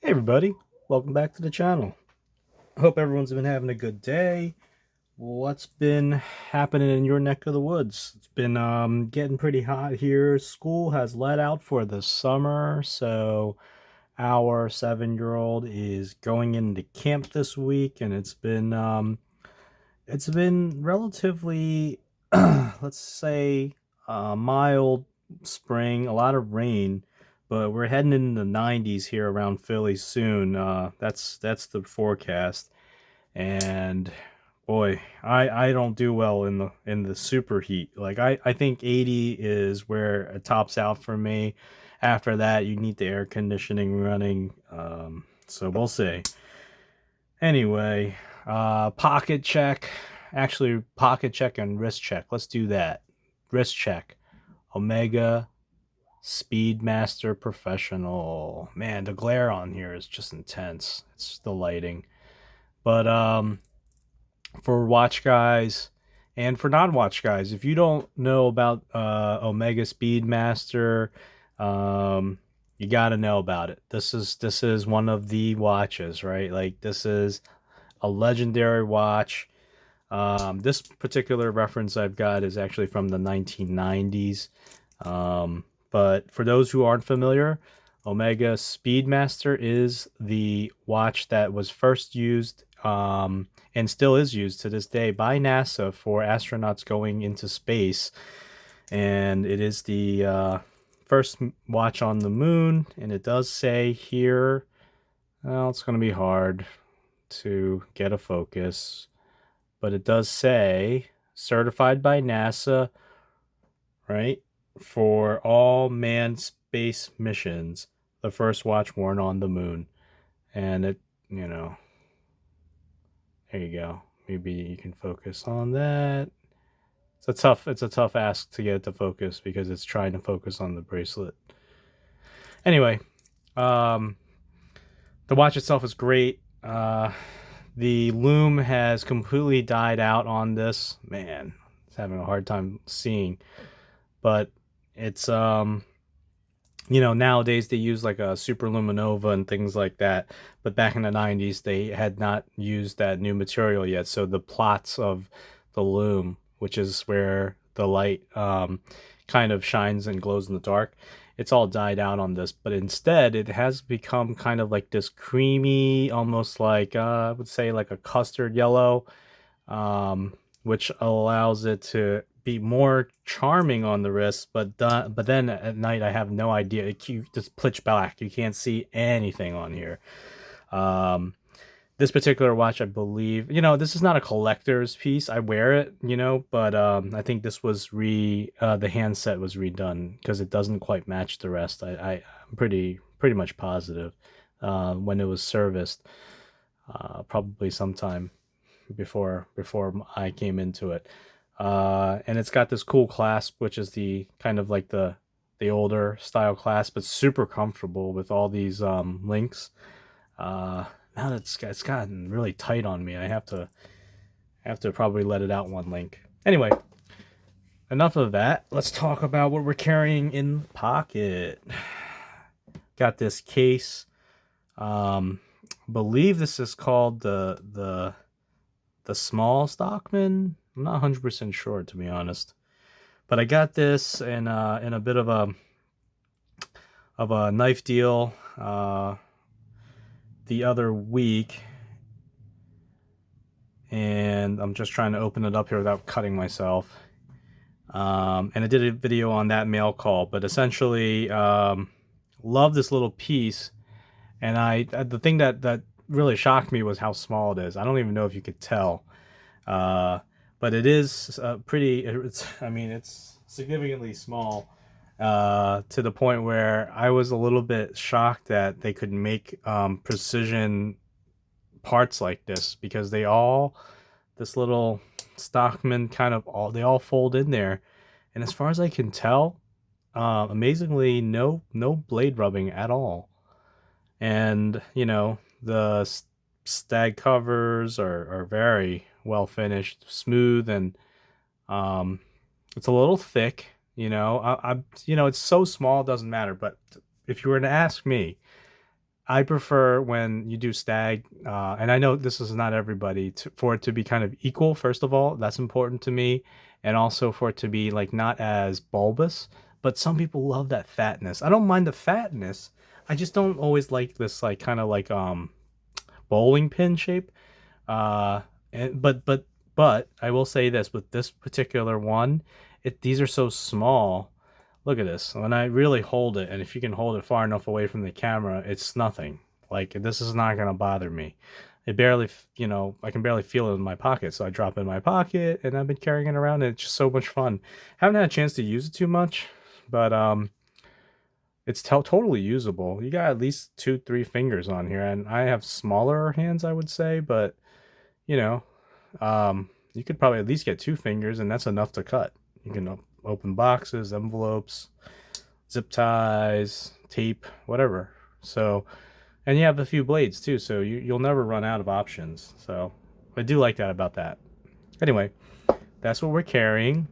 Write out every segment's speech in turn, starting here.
Hey everybody, welcome back to the channel. I hope everyone's been having a good day. What's been happening in your neck of the woods? It's been getting pretty hot here. School has let out for the summer, so our 7-year-old is going into camp this week, and it's been relatively let's say mild spring, a lot of rain, but we're heading into the 90s here around Philly soon. That's the forecast, and boy, I don't do well in the super heat. Like I think 80 is where it tops out for me. After that, you need the air conditioning running. So we'll see. Anyway, pocket check. Actually, pocket check and wrist check. Let's do that. Wrist check. Omega Speedmaster Professional. Man, the glare on here is just intense. It's the lighting. But for watch guys and for non-watch guys, if you don't know about Omega Speedmaster, you got to know about it. This is one of the watches, right? Like this is a legendary watch. This particular reference I've got is actually from the 1990s. But for those who aren't familiar, Omega Speedmaster is the watch that was first used and still is used to this day by NASA for astronauts going into space. And it is the first watch on the moon. And it does say here, well, it's going to be hard to get a focus, but it does say certified by NASA, right? For all manned space missions, the first watch worn on the moon. And it, you know, there you go. Maybe you can focus on that. It's a tough ask to get it to focus because it's trying to focus on the bracelet. Anyway, um, the watch itself is great. The lume has completely died out on this. Man, it's having a hard time seeing. But it's nowadays they use like a superluminova and things like that, but back in the 90s they had not used that new material yet, so the plots of the lume, which is where the light kind of shines and glows in the dark, it's all died out on this, but instead it has become kind of like this creamy, almost like I would say like a custard yellow, which allows it to be more charming on the wrist. But then at night I have no idea. You just pitch black. You can't see anything on here. Um, this particular watch, I believe, this is not a collector's piece. I wear it, but I think this was the handset was redone because it doesn't quite match the rest. I'm pretty much positive when it was serviced, probably sometime before I came into it. And it's got this cool clasp, which is the kind of like the older style clasp, but super comfortable with all these links. Now that it's gotten really tight on me, I have to probably let it out one link. Anyway, enough of that. Let's talk about what we're carrying in the pocket. Got this case. Believe this is called the small Stockman. I'm not 100% sure, to be honest. But I got this in a bit of a knife deal the other week, and I'm just trying to open it up here without cutting myself. And I did a video on that mail call, but essentially, love this little piece. And the thing that really shocked me was how small it is. I don't even know if you could tell. But it is pretty. It's significantly small, to the point where I was a little bit shocked that they could make precision parts like this, because this little Stockman kind of they all fold in there, and as far as I can tell, amazingly no blade rubbing at all. And the stag covers are very well finished, smooth, and um, it's a little thick. It's so small, it doesn't matter. But if you were to ask me, I prefer when you do stag, and I know this is not everybody, for it to be kind of equal. First of all, that's important to me, and also for it to be like not as bulbous. But some people love that fatness. I don't mind the fatness. I just don't always like this like kind of like bowling pin shape. Uh, and but I will say this with this particular one, these are so small. Look at this. When I really hold it, and if you can hold it far enough away from the camera, it's nothing. Like this is not gonna bother me. It barely, I can barely feel it in my pocket. So I drop it in my pocket, and I've been carrying it around. And it's just so much fun. Haven't had a chance to use it too much, but it's totally usable. You got at least 2, 3 fingers on here, and I have smaller hands, I would say, but you know, you could probably at least get 2 fingers, and that's enough to cut. You can open boxes, envelopes, zip ties, tape, whatever. So, and you have a few blades too, so you'll never run out of options. So, I do like that about that. Anyway, that's what we're carrying.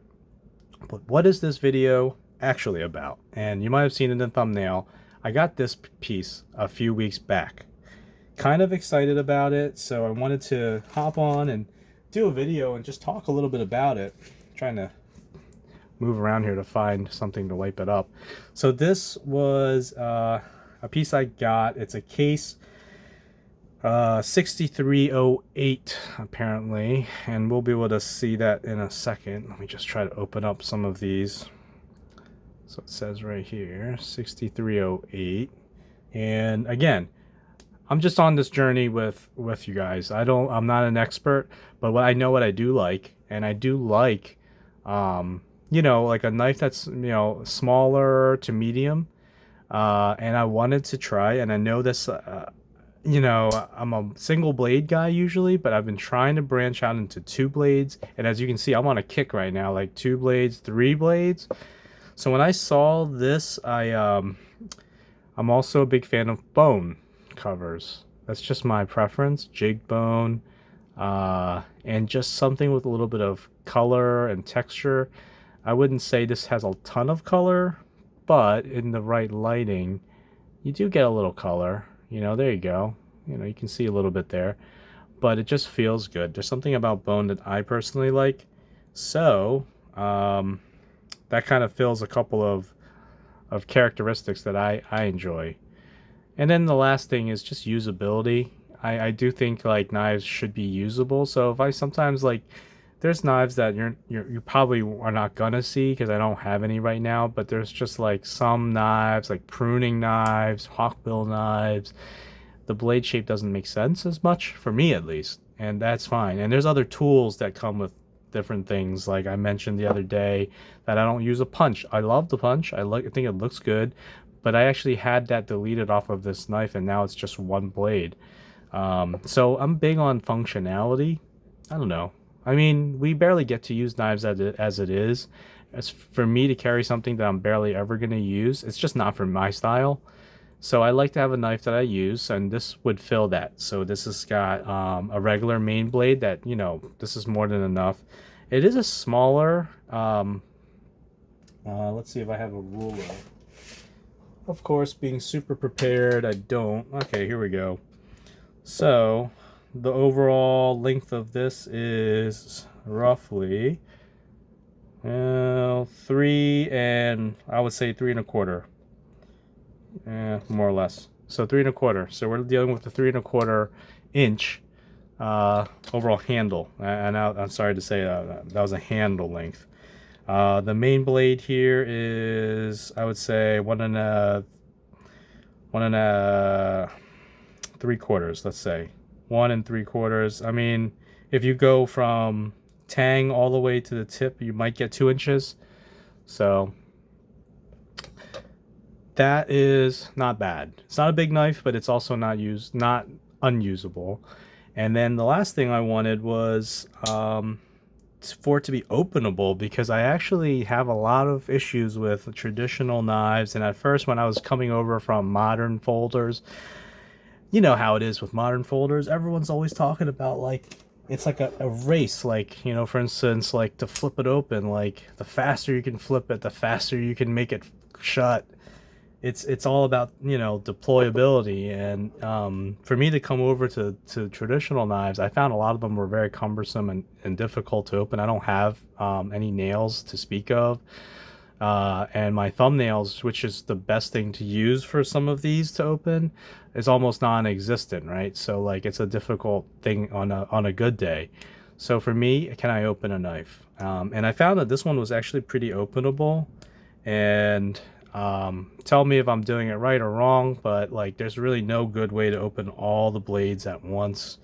But what is this video actually about? And you might have seen in the thumbnail, I got this piece a few weeks back. Kind of excited about it, so I wanted to hop on and do a video and just talk a little bit about it. I'm trying to move around here to find something to wipe it up. So this was a piece I got. It's a case 6308 apparently, and we'll be able to see that in a second. Let me just try to open up some of these. So it says right here 6308, and again, I'm just on this journey with you guys. I'm not an expert, but I know what I do like, and I do like like a knife that's smaller to medium, and I wanted to try, and I know this I'm a single blade guy usually, but I've been trying to branch out into 2 blades, and as you can see, I'm on a kick right now, like 2 blades, 3 blades. So when I saw this, I'm also a big fan of bone covers. That's just my preference, jig bone, and just something with a little bit of color and texture. I wouldn't say this has a ton of color, but in the right lighting, you do get a little color. There you go. You can see a little bit there, but it just feels good. There's something about bone that I personally like. So, that kind of fills a couple of characteristics that I enjoy. And then the last thing is just usability. I do think like knives should be usable. So if I sometimes like, there's knives that you probably are not gonna see because I don't have any right now, but there's just like some knives, like pruning knives, hawkbill knives. The blade shape doesn't make sense as much for me at least, and that's fine. And there's other tools that come with different things, like I mentioned the other day that I don't use a punch. I love the punch. I think it looks good, but I actually had that deleted off of this knife, and now it's just one blade. So I'm big on functionality. I don't know. I mean, we barely get to use knives as it is. As for me to carry something that I'm barely ever going to use, it's just not for my style. So I like to have a knife that I use, and this would fill that. So this has got a regular main blade that, this is more than enough. It is a smaller, let's see if I have a ruler. Of course, being super prepared, I don't. Okay, here we go. So the overall length of this is roughly 3 and I would say 3 1/4, more or less. So 3 1/4. So we're dealing with the 3 1/4 inch overall handle. And I'm sorry to say that was a handle length. The main blade here is, I would say, 1 3/4. Let's say 1 3/4. I mean, if you go from tang all the way to the tip, you might get 2 inches. So that is not bad. It's not a big knife, but it's also not unusable. And then the last thing I wanted was for it to be openable, because I actually have a lot of issues with traditional knives. And at first, when I was coming over from modern folders, you know how it is with modern folders, everyone's always talking about like it's like a race, like, for instance, like to flip it open, like the faster you can flip it, the faster you can make it shut. it's all about, you know, deployability. And for me to come over to traditional knives, I found a lot of them were very cumbersome and difficult to open. I don't have any nails to speak of, and my thumbnails, which is the best thing to use for some of these to open, is almost non-existent, right? So like it's a difficult thing on a good day. So for me, can I open a knife? And I found that this one was actually pretty openable. And tell me if I'm doing it right or wrong, but like there's really no good way to open all the blades at once.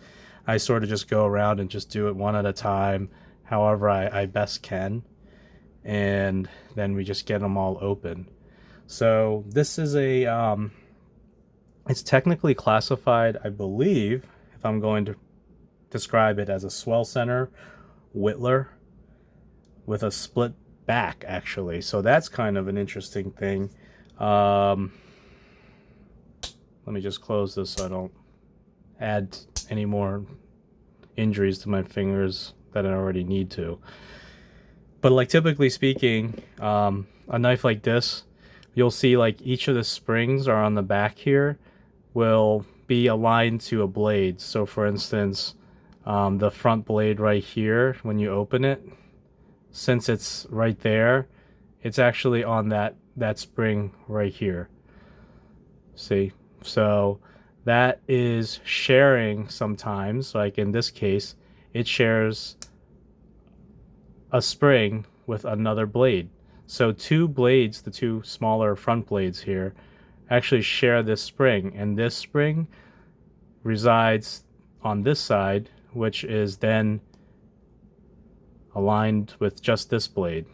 I sort of just go around and just do it one at a time, however I best can, and then we just get them all open. So this is a it's technically classified, I believe, if I'm going to describe it, as a swell center whittler with a split back, actually. So that's kind of an interesting thing. Let me just close this so I don't add any more injuries to my fingers that I already need to. But like typically speaking, a knife like this, you'll see like each of the springs are on the back here will be aligned to a blade. So for instance, the front blade right here, when you open it, since it's right there, it's actually on that spring right here. See? So that is sharing sometimes, like in this case, it shares a spring with another blade. So two blades, the two smaller front blades here, actually share this spring, and this spring resides on this side, which is then aligned with just this blade.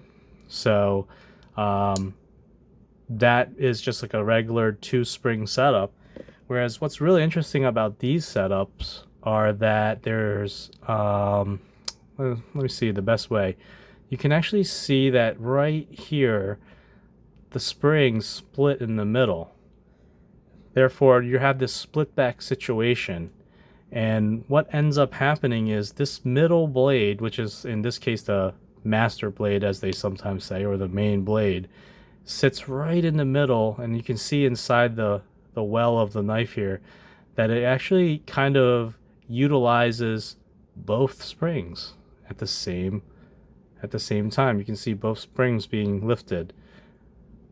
So that is just like a regular two spring setup. Whereas what's really interesting about these setups are that there's let me see the best way. You can actually see that right here the springs split in the middle. Therefore, you have this split back situation. And what ends up happening is this middle blade, which is in this case the master blade, as they sometimes say, or the main blade, sits right in the middle, and you can see inside the well of the knife here that it actually kind of utilizes both springs at the same time. You can see both springs being lifted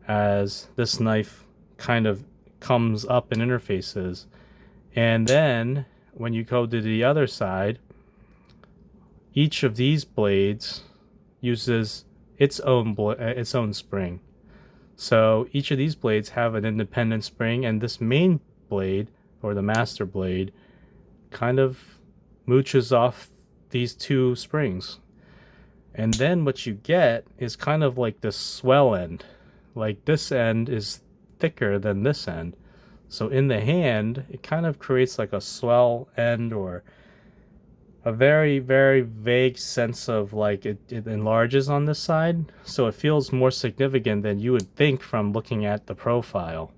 as this knife kind of comes up and interfaces. And then when you go to the other side, each of these blades uses its own spring. So each of these blades have an independent spring, and this main blade, or the master blade, kind of mooches off these two springs. And then what you get is kind of like this swell end. Like this end is thicker than this end. So in the hand, it kind of creates like a swell end, or a very, very vague sense of like it enlarges on this side. So it feels more significant than you would think from looking at the profile.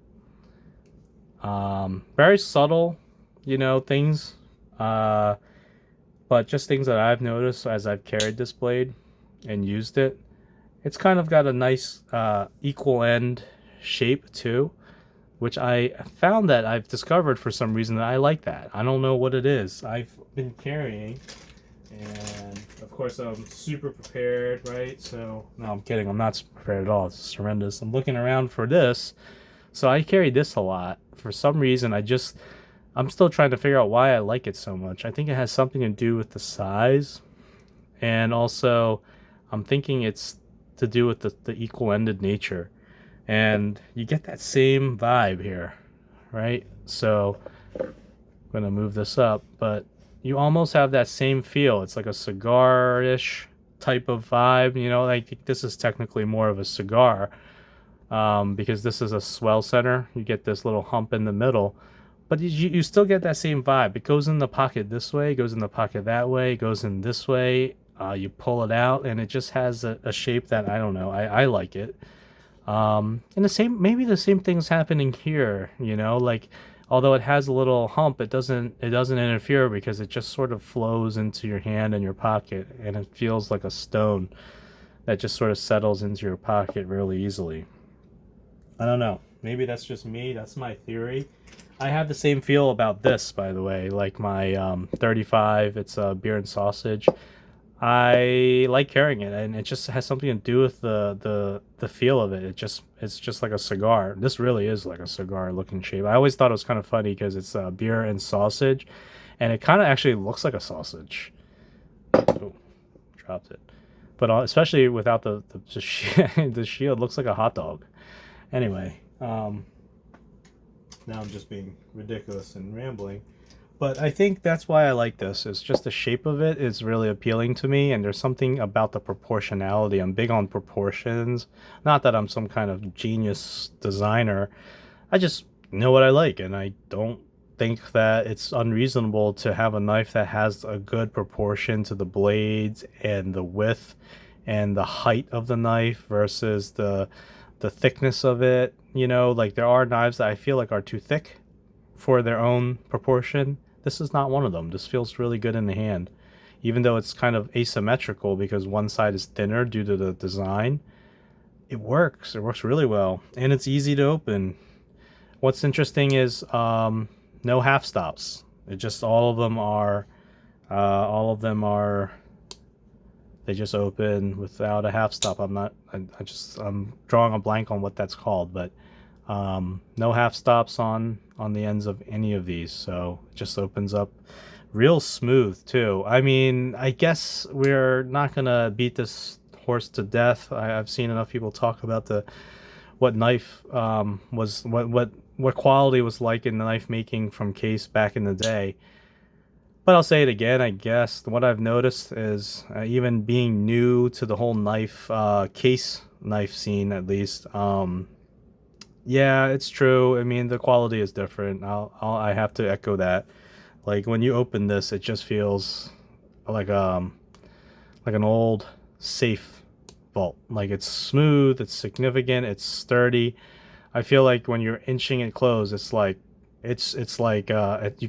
Very subtle, you know, things. But just things that I've noticed as I've carried this blade and used it. It's kind of got a nice equal end shape too, which I found that I've discovered for some reason that I like that. I don't know what it is. I've been carrying, and of course I'm super prepared, right? So, no, I'm kidding. I'm not prepared at all. It's horrendous. I'm looking around for this. So I carry this a lot. For some reason, I'm still trying to figure out why I like it so much. I think it has something to do with the size, and also I'm thinking it's to do with the equal-ended nature. And you get that same vibe here, right? So I'm gonna move this up, but you almost have that same feel. It's like a cigar-ish type of vibe, you know. Like this is technically more of a cigar, because this is a swell center. You get this little hump in the middle, but you still get that same vibe. It goes in the pocket this way, it goes in the pocket that way, it goes in this way. You pull it out, and it just has a shape that I don't know. I like it. And maybe the same thing's happening here, you know, like although it has a little hump, it doesn't interfere, because it just sort of flows into your hand and your pocket, and it feels like a stone that just sort of settles into your pocket really easily. I don't know. Maybe that's just me. That's my theory. I have the same feel about this, by the way. Like my 35, it's a beer and sausage. I like carrying it, and it just has something to do with the feel of it. It's just like a cigar. This really is like a cigar looking shape. I always thought it was kind of funny because it's beer and sausage, and it kind of actually looks like a sausage. Oh, dropped it. But especially without the shield, looks like a hot dog. Anyway, now I'm just being ridiculous and rambling. But I think that's why I like this. It's just the shape of it is really appealing to me, and there's something about the proportionality. I'm big on proportions. Not that I'm some kind of genius designer. I just know what I like, and I don't think that it's unreasonable to have a knife that has a good proportion to the blades and the width and the height of the knife versus the thickness of it. You know, like there are knives that I feel like are too thick for their own proportion. This is not one of them. This feels really good in the hand, even though it's kind of asymmetrical because one side is thinner due to the design. It works. It works really well, and it's easy to open. What's interesting is no half stops. It just all of them are they just open without a half stop. I'm drawing a blank on what that's called, but no half stops on the ends of any of these, so it just opens up real smooth too. I mean, I guess we're not gonna beat this horse to death. I've seen enough people talk about what knife was what quality was like in knife making from Case back in the day. But I'll say it again, I guess. What I've noticed is even being new to the whole knife, case knife scene at least, yeah, it's true. I mean, the quality is different. I have to echo that. Like when you open this, it just feels like an old safe vault. Like it's smooth, it's significant, it's sturdy. I feel like when you're inching it closed, it's like you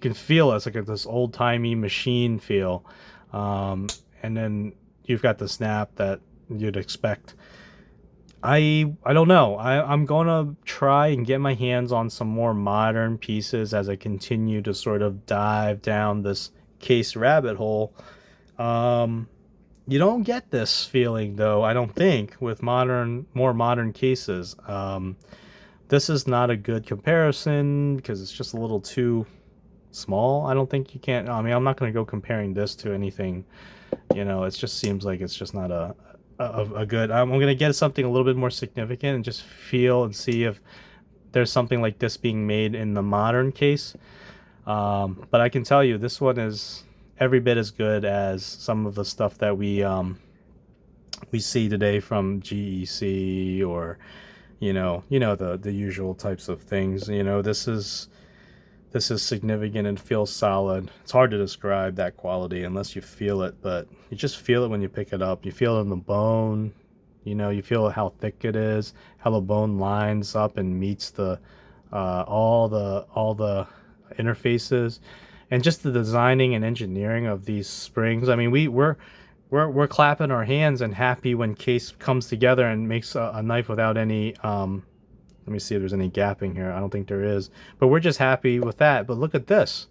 can feel it. It's like this old timey machine feel, and then you've got the snap that you'd expect. I don't know. I'm gonna try and get my hands on some more modern pieces as I continue to sort of dive down this case rabbit hole. Um, you don't get this feeling though, I don't think, with more modern cases. This is not a good comparison because it's just a little too small. I don't think you can't. I mean, I'm not going to go comparing this to anything. You know, it just seems like it's just not a good. I'm going to get something a little bit more significant and just feel and see if there's something like this being made in the modern case. But I can tell you, this one is every bit as good as some of the stuff that we see today from GEC or the usual types of things. This is significant and feels solid. It's hard to describe that quality unless you feel it, but you just feel it when you pick it up. You feel it in the bone. You feel how thick it is, how the bone lines up and meets the all the interfaces, and just the designing and engineering of these springs. I mean, we're clapping our hands and happy when Case comes together and makes a knife without any let me see if there's any gapping here. I don't think there is, but we're just happy with that. But look at this.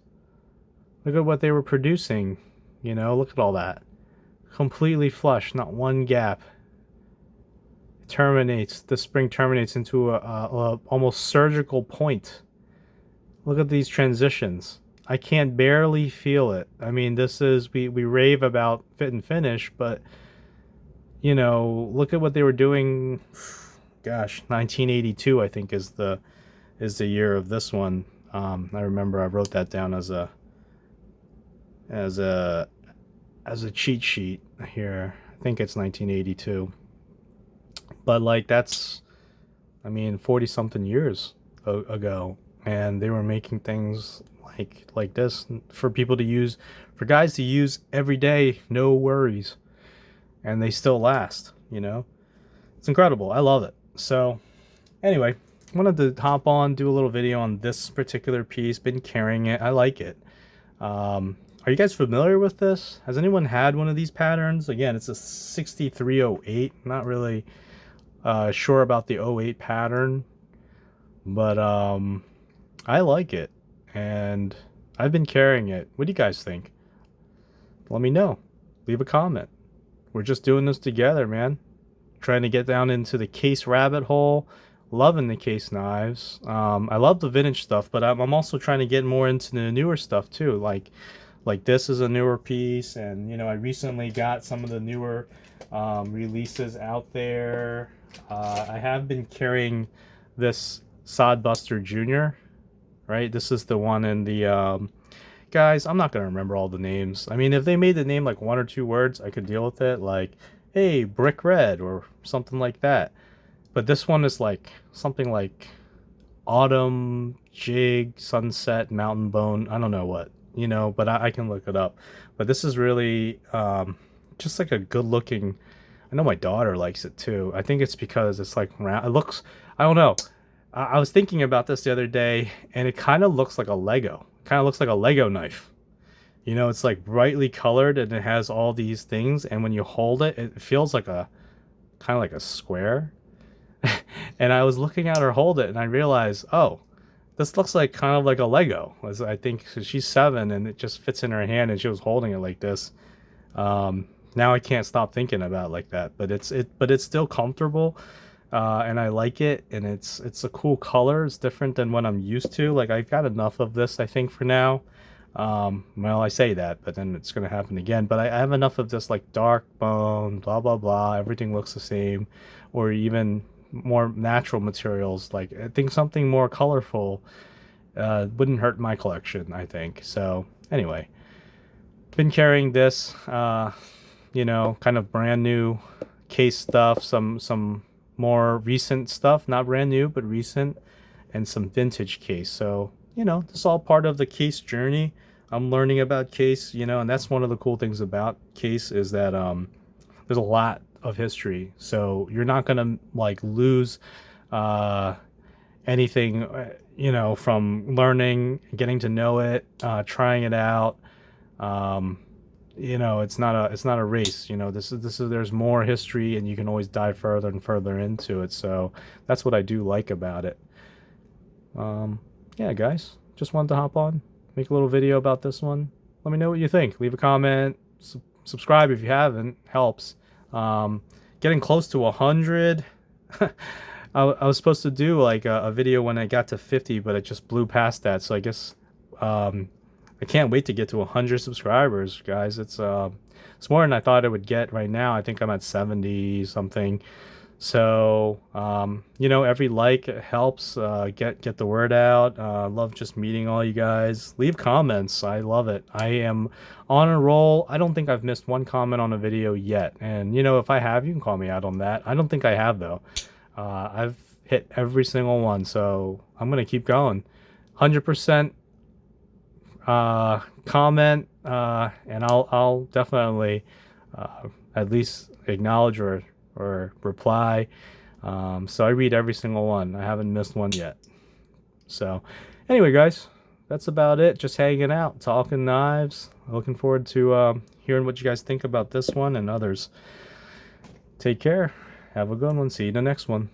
Look at what they were producing. Look at all that. Completely flush, not one gap. The spring terminates into a almost surgical point. Look at these transitions. I can't barely feel it. I mean, we rave about fit and finish, but look at what they were doing. Gosh, 1982 I think is the year of this one. I remember I wrote that down as a cheat sheet here. I think it's 1982. But like that's, I mean, 40 something years ago, and they were making things like this for people to use, for guys to use every day, no worries, and they still last. It's incredible. I love it. So anyway, wanted to hop on, do a little video on this particular piece. Been carrying it. I like it. Are you guys familiar with this? Has anyone had one of these patterns? Again, it's a 6308. Not really sure about the '08 pattern. but I like it, and I've been carrying it. What do you guys think? Let me know. Leave a comment. We're just doing this together, man. Trying to get down into the case rabbit hole. Loving the case knives. I love the vintage stuff, but I'm also trying to get more into the newer stuff too. Like this is a newer piece, and you know I recently got some of the newer releases out there. I have been carrying this Sodbuster Junior. Right, this is the one in the guys. I'm not gonna remember all the names. I mean, if they made the name like one or two words, I could deal with it. Like, hey, Brick Red or something like that. But this one is like something like Autumn Jig Sunset Mountain Bone. I don't know what, you know, but I can look it up. But this is really just like a good looking. I know my daughter likes it too. I think it's because it's like round. It looks. I don't know. I was thinking about this the other day, and it kind of looks like a Lego. Kind of looks like a Lego knife. You know, it's like brightly colored, and it has all these things. And when you hold it, it feels like a kind of like a square. And I was looking at her hold it, and I realized, oh, this looks like kind of like a Lego. I think she's 7, and it just fits in her hand, and she was holding it like this. Now I can't stop thinking about it like that. But it's still comfortable, and I like it, and it's a cool color. It's different than what I'm used to. Like I've got enough of this, I think, for now. Well, I say that, but then it's gonna happen again. But I have enough of this like dark bone, blah blah blah. Everything looks the same, or even more natural materials. Like I think something more colorful wouldn't hurt my collection. I think so. Anyway, been carrying this, you know, kind of brand new case stuff, some more recent stuff, not brand new but recent, and some vintage case. So you know, this is all part of the case journey. I'm learning about case, you know, and that's one of the cool things about case is that there's a lot of history, so you're not gonna like lose uh, anything, you know, from learning, getting to know it, trying it out. Um, you know, it's not a race. You know, this is there's more history, and you can always dive further and further into it. So that's what I do like about it. Um, yeah, guys, just wanted to hop on, make a little video about this one. Let me know what you think. Leave a comment, subscribe if you haven't. Helps. Um, Getting close to 100. I was supposed to do like a video when I got to 50, but it just blew past that. So I guess um, I can't wait to get to 100 subscribers, guys. It's more than I thought it would get right now. I think I'm at 70 something. So you know, every like helps get the word out. Love just meeting all you guys. Leave comments. I love it. I am on a roll. I don't think I've missed one comment on a video yet. And you know, if I have, you can call me out on that. I don't think I have though. I've hit every single one, so I'm gonna keep going. 100% comment, and I'll definitely at least acknowledge or reply. So I read every single one. I haven't missed one yet. So anyway, guys, that's about it. Just hanging out, talking knives. Looking forward to hearing what you guys think about this one and others. Take care. Have a good one. See you in the next one.